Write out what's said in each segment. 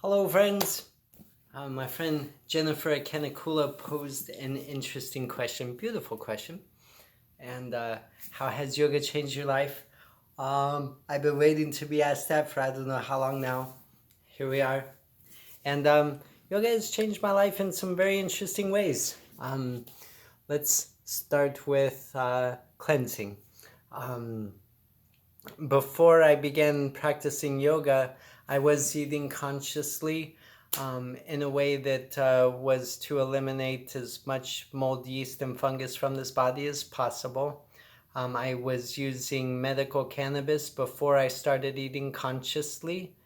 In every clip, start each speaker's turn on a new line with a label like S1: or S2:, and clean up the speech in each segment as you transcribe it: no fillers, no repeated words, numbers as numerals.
S1: Hello, friends. My friend Jennifer Kanakula posed an interesting question, beautiful question. And how has yoga changed your life? I've been waiting to be asked that for I don't know how long now. Here we are. And yoga has changed my life in some very interesting ways. Let's start with cleansing. Um, Before I began practicing yoga, I was eating consciously in a way that was to eliminate as much mold, yeast, and fungus from this body as possible. I was using medical cannabis before I started eating consciously.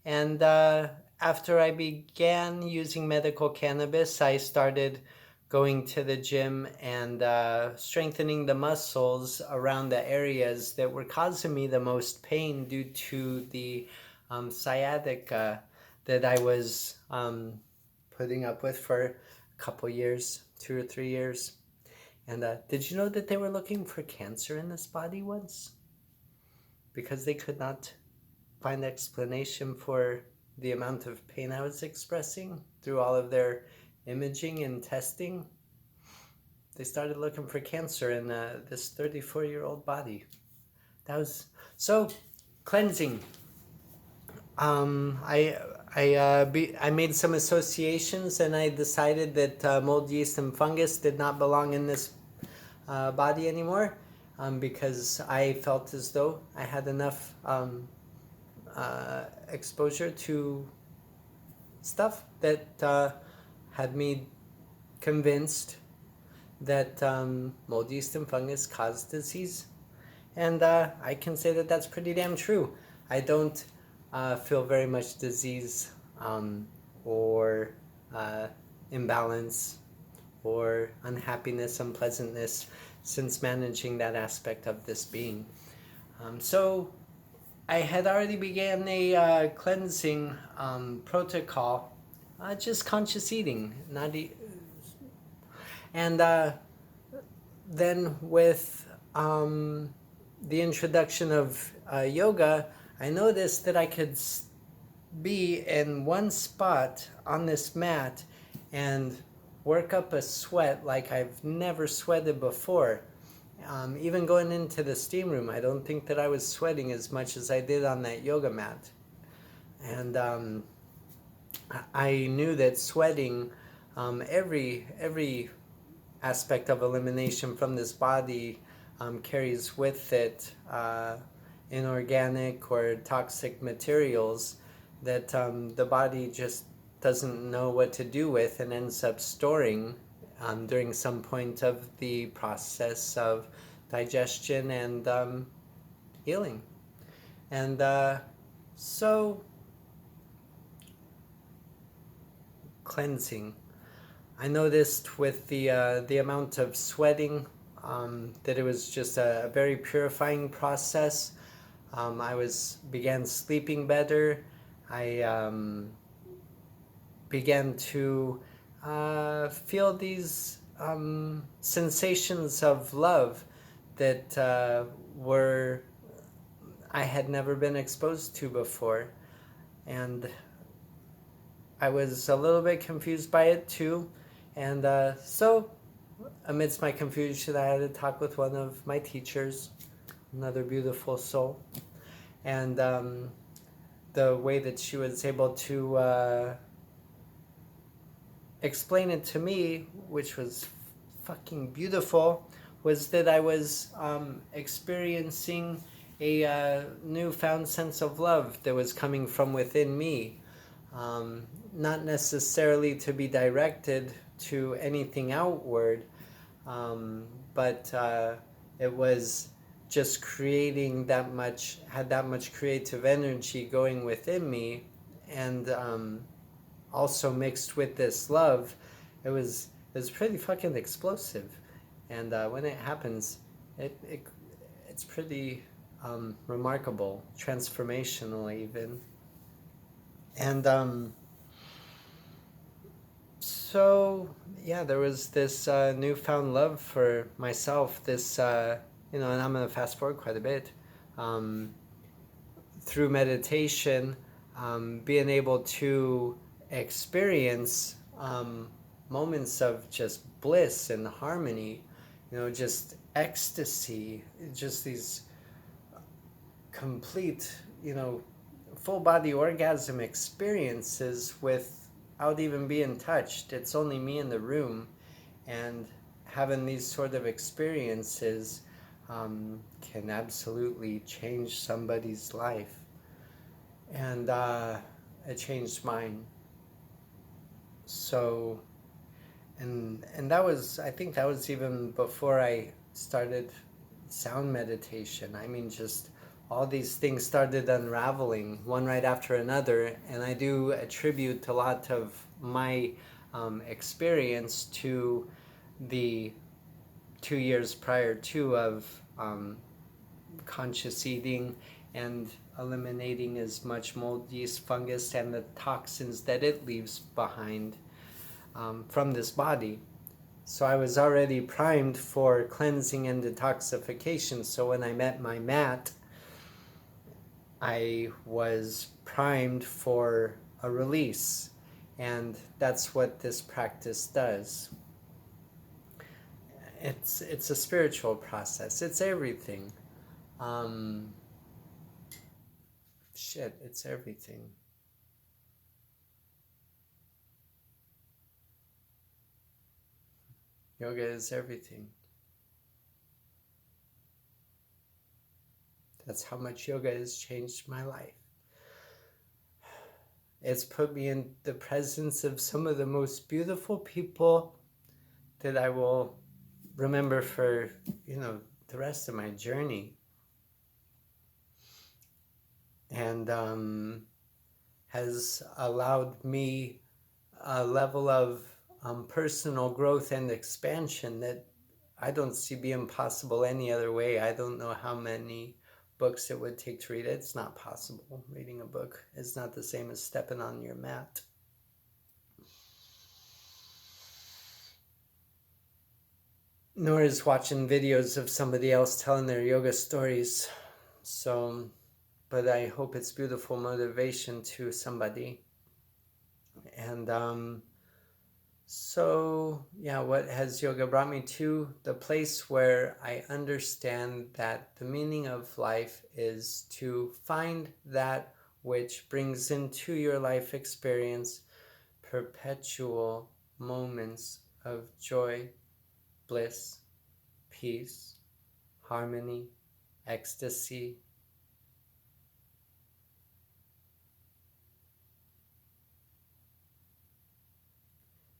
S1: And after I began using medical cannabis, I started going to the gym and strengthening the muscles around the areas that were causing me the most pain due to the sciatica that I was putting up with for a couple years, 2 or 3 years. And did you know that they were looking for cancer in this body once? Because they could not find explanation for the amount of pain I was expressing through all of their imaging and testing. They started looking for cancer in this 34-year-old body. That was so cleansing. I made some associations and I decided that mold, yeast, and fungus did not belong in this body anymore because I felt as though I had enough exposure to stuff that had me convinced that mold, yeast, and fungus cause disease. And I can say that that's pretty damn true. I don't feel very much disease or imbalance or unhappiness, unpleasantness since managing that aspect of this being. So I had already began a cleansing protocol, just conscious eating, not and then with the introduction of yoga, I noticed that I could be in one spot on this mat and work up a sweat like I've never sweated before. Even going into the steam room, I don't think that I was sweating as much as I did on that yoga mat. And I knew that sweating, every aspect of elimination from this body carries with it inorganic or toxic materials that the body just doesn't know what to do with and ends up storing during some point of the process of digestion and healing. And so, cleansing. I noticed with the amount of sweating that it was just a very purifying process. I began sleeping better. I began to feel these sensations of love that were I had never been exposed to before, and I was a little bit confused by it too. And so, amidst my confusion, I had a talk with one of my teachers, another beautiful soul, and the way that she was able to explain it to me, which was fucking beautiful, was that I was experiencing a newfound sense of love that was coming from within me. Not necessarily to be directed to anything outward, but it was just creating had that much creative energy going within me, and also mixed with this love, it was pretty fucking explosive. And when it happens, it's pretty remarkable, transformational even. And so yeah, there was this newfound love for myself. This and I'm gonna fast forward quite a bit. Through meditation, being able to experience moments of just bliss and harmony, just ecstasy, just these complete, full body orgasm experiences without even being touched. It's only me in the room, and having these sort of experiences can absolutely change somebody's life. And it changed mine. So, and that was, I think that was even before I started sound meditation. I mean, just all these things started unraveling one right after another, and I do attribute a lot of my experience to the 2 years prior to of conscious eating and eliminating as much mold, yeast, fungus, and the toxins that it leaves behind from this body. So I was already primed for cleansing and detoxification. So when I met my mat, I was primed for a release. And that's what this practice does. It's a spiritual process. It's everything. It's everything. Yoga is everything. That's how much yoga has changed my life. It's put me in the presence of some of the most beautiful people that I will remember for, the rest of my journey. And has allowed me a level of personal growth and expansion that I don't see being possible any other way. I don't know how many books it would take to read it. It's not possible. Reading a book is not the same as stepping on your mat. Nor is watching videos of somebody else telling their yoga stories. So, but I hope it's beautiful motivation to somebody. And so, yeah, what has yoga brought me to? The place where I understand that the meaning of life is to find that which brings into your life experience perpetual moments of joy, bliss, peace, harmony, ecstasy.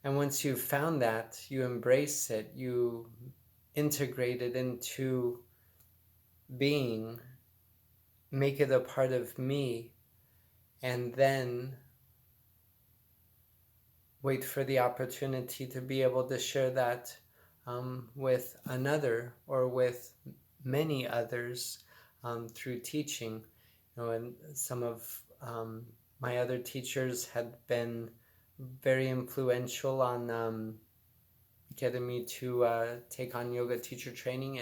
S1: And once you've found that, you embrace it, you integrate it into being, make it a part of me, and then wait for the opportunity to be able to share that with another or with many others through teaching. And some of my other teachers had been very influential on getting me to take on yoga teacher training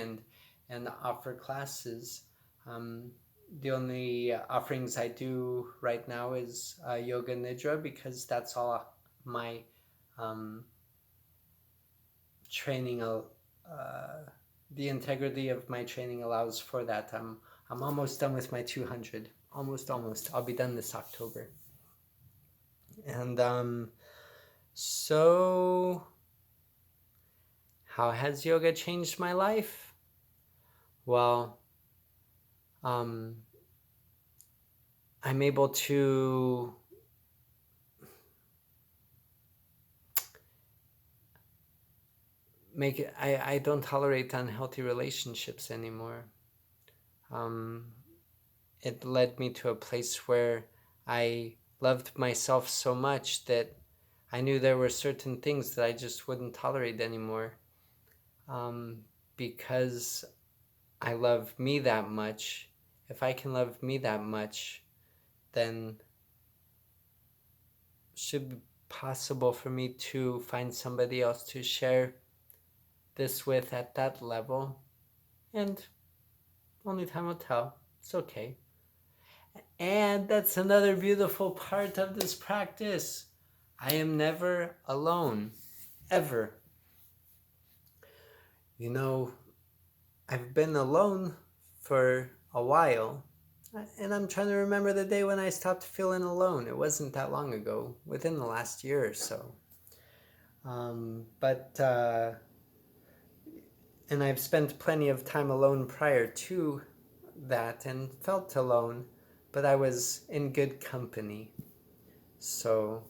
S1: and offer classes. The only offerings I do right now is Yoga Nidra, because that's all my training, the integrity of my training allows for that. I'm almost done with my 200. Almost. I'll be done this October. And so how has yoga changed my life? Well, I'm able to make it, I don't tolerate unhealthy relationships anymore. It led me to a place where I loved myself so much that I knew there were certain things that I just wouldn't tolerate anymore. Because I love me that much. If I can love me that much, then it should be possible for me to find somebody else to share this with at that level. And only time will tell. It's okay. And that's another beautiful part of this practice. I am never alone, ever. You know, I've been alone for a while, and I'm trying to remember the day when I stopped feeling alone. It wasn't that long ago, within the last year or so. And I've spent plenty of time alone prior to that and felt alone, but I was in good company. So,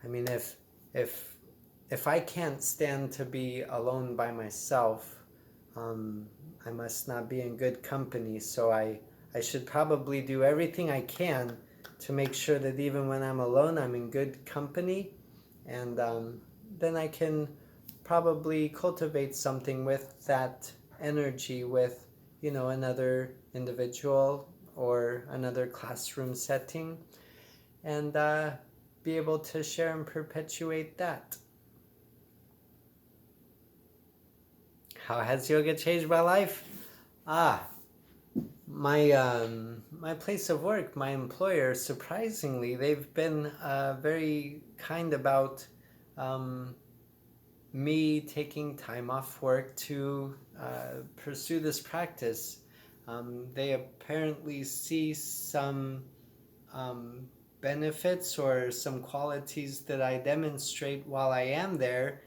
S1: I mean, if if I can't stand to be alone by myself, um, I must not be in good company. So I should probably do everything I can to make sure that even when I'm alone, I'm in good company, and then I can probably cultivate something with that energy with, another individual or another classroom setting, and be able to share and perpetuate that. How has yoga changed my life? Ah, my place of work, my employer, surprisingly, they've been very kind about um, me taking time off work to pursue this practice. They apparently see some um, benefits or some qualities that I demonstrate while I am there,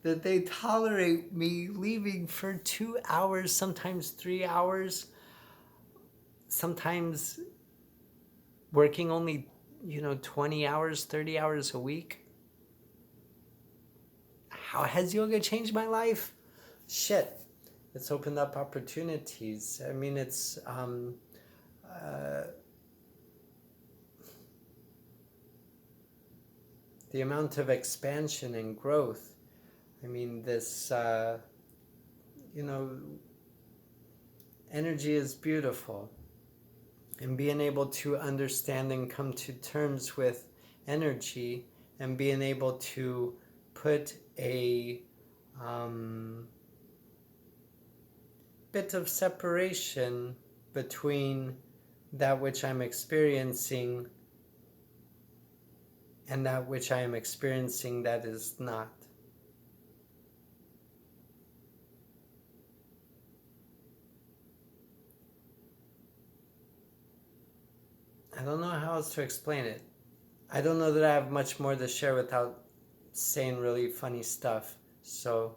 S1: that they tolerate me leaving for 2 hours, sometimes 3 hours, sometimes working only 20 hours, 30 hours a week. How has yoga changed my life? Shit, it's opened up opportunities. I mean, it's the amount of expansion and growth. I mean, this you know energy is beautiful, and being able to understand and come to terms with energy, and being able to put a bit of separation between that which I'm experiencing and that which I am experiencing that is not. I don't know how else to explain it. I don't know that I have much more to share without saying really funny stuff. So,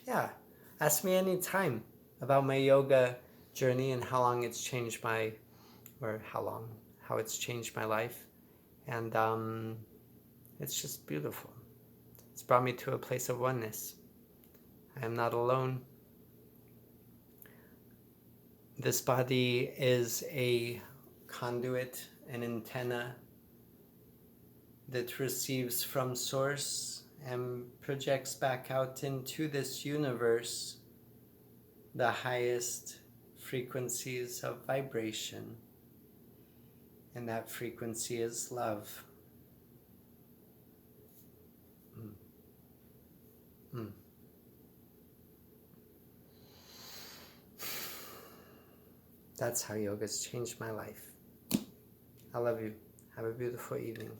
S1: yeah, ask me anytime about my yoga journey and how long it's changed how it's changed my life. And it's just beautiful. It's brought me to a place of oneness. I am not alone. This body is a conduit, an antenna that receives from source and projects back out into this universe the highest frequencies of vibration, and that frequency is love. Mm. Mm. That's how yoga's changed my life. I love you. Have a beautiful evening.